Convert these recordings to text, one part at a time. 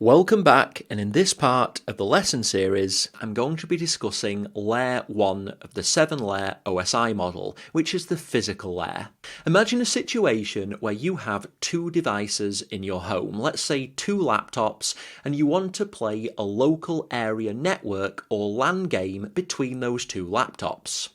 Welcome back, and in this part of the lesson series I'm going to be discussing layer 1 of the 7-layer OSI model, which is the physical layer. Imagine a situation where you have two devices in your home, let's say two laptops, and you want to play a local area network or LAN game between those two laptops.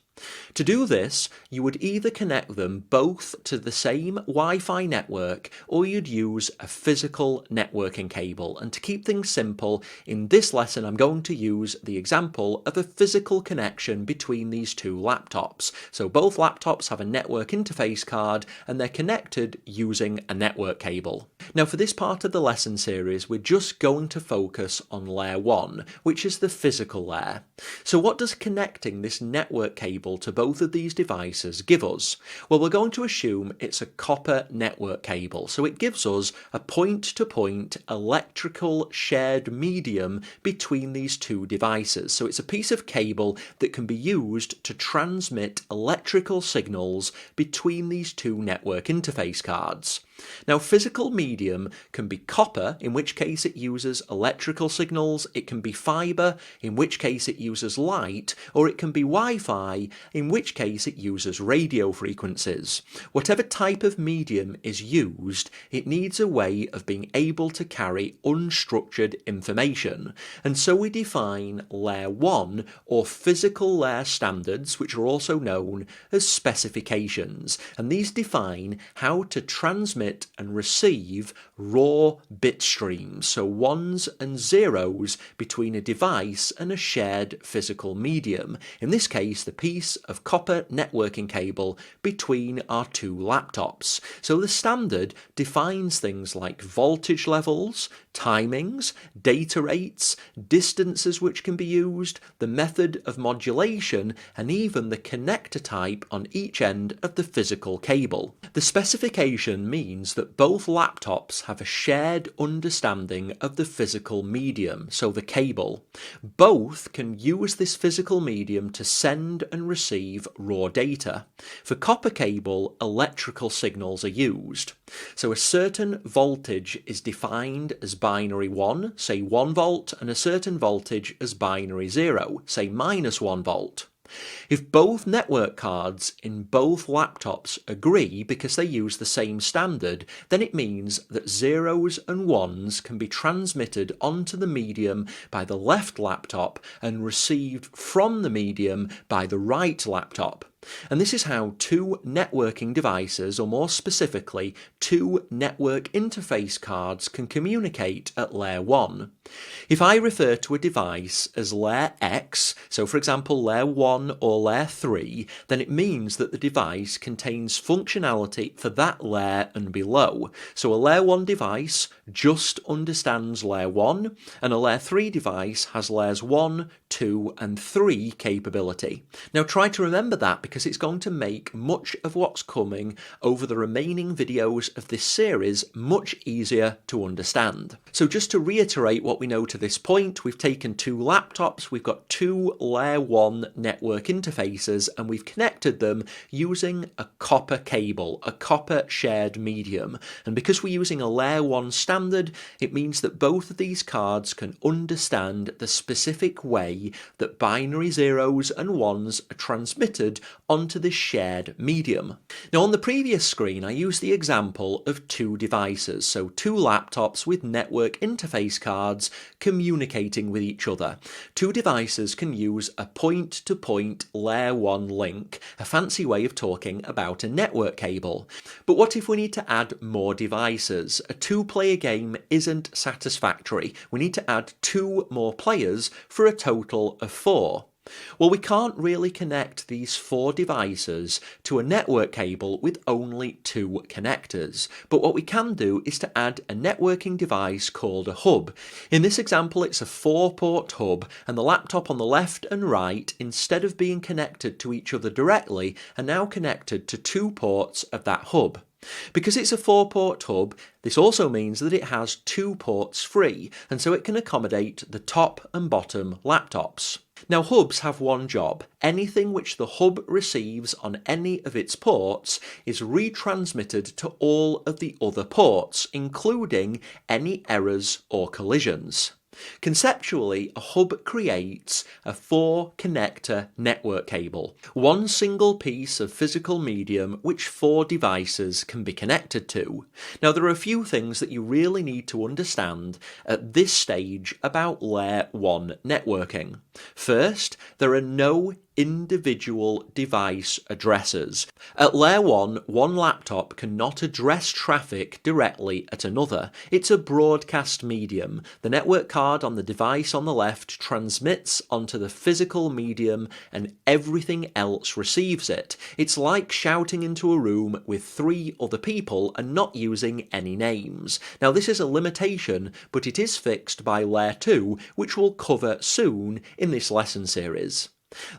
To do this, you would either connect them both to the same Wi-Fi network or you'd use a physical networking cable. And to keep things simple, in this lesson I'm going to use the example of a physical connection between these two laptops. So both laptops have a network interface card and they're connected using a network cable. Now for this part of the lesson series we're just going to focus on layer 1, which is the physical layer. So what does connecting this network cable to both of these devices give us? Well, we're going to assume it's a copper network cable, so it gives us a point-to-point electrical shared medium between these two devices. So it's a piece of cable that can be used to transmit electrical signals between these two network interface cards. Now, physical medium can be copper, in which case it uses electrical signals, it can be fibre, in which case it uses light, or it can be Wi-Fi, in which case it uses radio frequencies. Whatever type of medium is used, it needs a way of being able to carry unstructured information. And so we define layer 1, or physical layer standards, which are also known as specifications. And these define how to transmit and receive raw bit streams, so ones and zeros between a device and a shared physical medium, in this case the piece of copper networking cable between our two laptops. So the standard defines things like voltage levels, timings, data rates, distances which can be used, the method of modulation, and even the connector type on each end of the physical cable. The specification means that both laptops have a shared understanding of the physical medium, so the cable. Both can use this physical medium to send and receive raw data. For copper cable, electrical signals are used. So a certain voltage is defined as binary 1, say 1 volt, and a certain voltage as binary 0, say -1 volt. If both network cards in both laptops agree because they use the same standard, then it means that zeros and ones can be transmitted onto the medium by the left laptop and received from the medium by the right laptop. And this is how two networking devices, or more specifically, two network interface cards can communicate at layer 1. If I refer to a device as layer X, so for example layer 1 or layer 3, then it means that the device contains functionality for that layer and below. So a layer 1 device just understands layer 1, and a layer 3 device has layers 1, 2 and 3 capability. Now try to remember that because it's going to make much of what's coming over the remaining videos of this series much easier to understand. So just to reiterate what we know to this point, we've taken two laptops, we've got two layer 1 network interfaces, and we've connected them using a copper cable, a copper shared medium. And because we're using a layer 1 standard, it means that both of these cards can understand the specific way that binary zeros and ones are transmitted onto this shared medium. Now on the previous screen I used the example of two devices, so two laptops with network interface cards communicating with each other. Two devices can use a point-to-point layer 1 link, a fancy way of talking about a network cable. But what if we need to add more devices? A two-player game isn't satisfactory. We need to add two more players for a total of 4. Well, we can't really connect these 4 devices to a network cable with only 2 connectors, but what we can do is to add a networking device called a hub. In this example it's a 4-port hub, and the laptop on the left and right, instead of being connected to each other directly, are now connected to 2 ports of that hub. Because it's a 4-port hub, this also means that it has 2 ports free, and so it can accommodate the top and bottom laptops. Now, hubs have one job. Anything which the hub receives on any of its ports is retransmitted to all of the other ports, including any errors or collisions. Conceptually, a hub creates a 4-connector network cable, one single piece of physical medium which 4 devices can be connected to. Now, there are a few things that you really need to understand at this stage about Layer 1 networking. First, there are no individual device addresses. At Layer 1, one laptop cannot address traffic directly at another. It's a broadcast medium. The network card on the device on the left transmits onto the physical medium and everything else receives it. It's like shouting into a room with 3 other people and not using any names. Now, this is a limitation, but it is fixed by Layer 2, which we'll cover soon in this lesson series.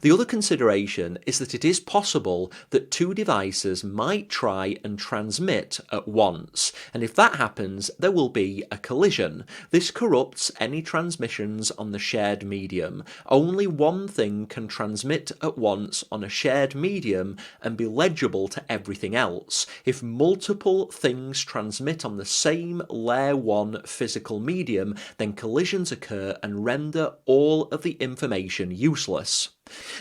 The other consideration is that it is possible that 2 devices might try and transmit at once, and if that happens, there will be a collision. This corrupts any transmissions on the shared medium. Only one thing can transmit at once on a shared medium and be legible to everything else. If multiple things transmit on the same Layer 1 physical medium, then collisions occur and render all of the information useless.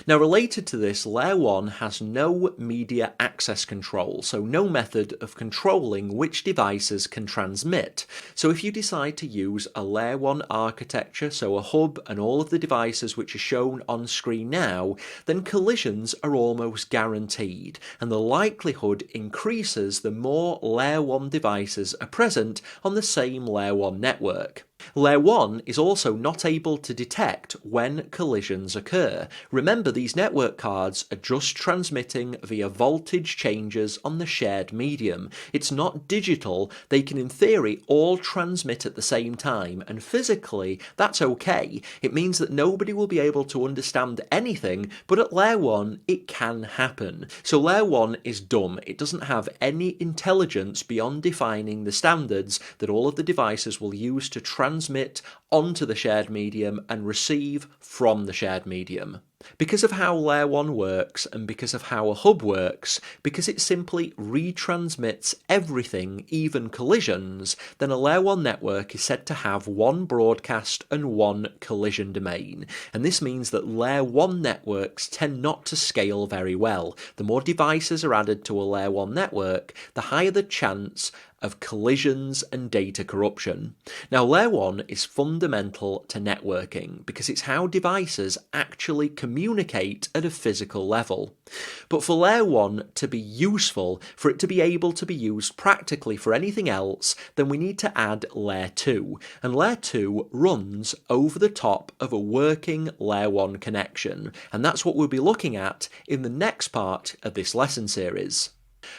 Now, related to this, Layer 1 has no media access control, so no method of controlling which devices can transmit. So if you decide to use a Layer 1 architecture, so a hub and all of the devices which are shown on screen now, then collisions are almost guaranteed, and the likelihood increases the more Layer 1 devices are present on the same Layer 1 network. Layer 1 is also not able to detect when collisions occur. Remember, these network cards are just transmitting via voltage changes on the shared medium. It's not digital. They can, in theory, all transmit at the same time, and physically, that's okay. It means that nobody will be able to understand anything, but at Layer 1, it can happen. So Layer 1 is dumb. It doesn't have any intelligence beyond defining the standards that all of the devices will use to transmit onto the shared medium and receive from the shared medium. Because of how Layer 1 works and because of how a hub works, because it simply retransmits everything, even collisions, then a Layer 1 network is said to have one broadcast and one collision domain. And this means that Layer 1 networks tend not to scale very well. The more devices are added to a Layer 1 network, the higher the chance of collisions and data corruption. Now, Layer 1 is fundamental to networking because it's how devices actually communicate at a physical level. But for Layer 1 to be useful, for it to be able to be used practically for anything else, then we need to add Layer 2. And Layer 2 runs over the top of a working Layer 1 connection. And that's what we'll be looking at in the next part of this lesson series.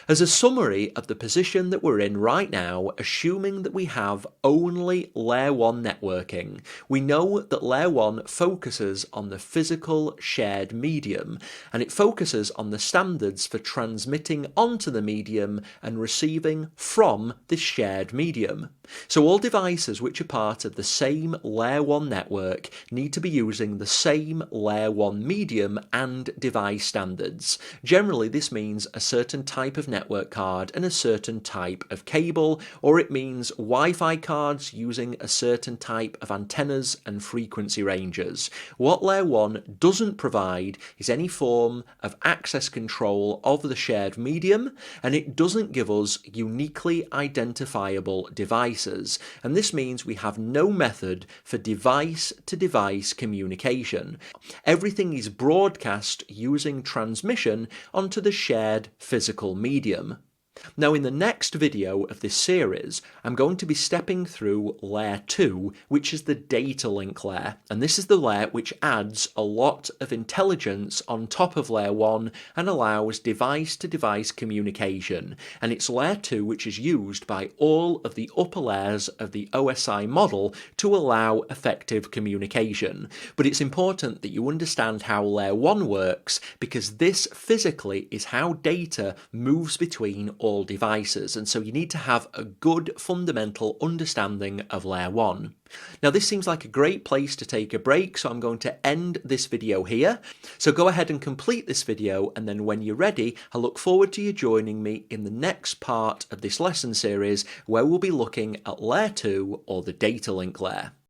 As a summary of the position that we're in right now, assuming that we have only Layer 1 networking, we know that Layer 1 focuses on the physical shared medium, and it focuses on the standards for transmitting onto the medium and receiving from this shared medium. So all devices which are part of the same Layer 1 network need to be using the same Layer 1 medium and device standards. Generally, this means a certain type of network card and a certain type of cable, or it means Wi-Fi cards using a certain type of antennas and frequency ranges. What Layer 1 doesn't provide is any form of access control of the shared medium, and it doesn't give us uniquely identifiable devices. And this means we have no method for device-to-device communication. Everything is broadcast using transmission onto the shared physical medium. Now, in the next video of this series, I'm going to be stepping through Layer 2, which is the data link layer, and this is the layer which adds a lot of intelligence on top of Layer 1 and allows device-to-device communication, and it's Layer 2 which is used by all of the upper layers of the OSI model to allow effective communication. But it's important that you understand how Layer 1 works, because this physically is how data moves between all devices, and so you need to have a good fundamental understanding of layer 1. Now this seems like a great place to take a break, so I'm going to end this video here. So go ahead and complete this video, and then when you're ready, I look forward to you joining me in the next part of this lesson series where we'll be looking at layer 2, or the data link layer.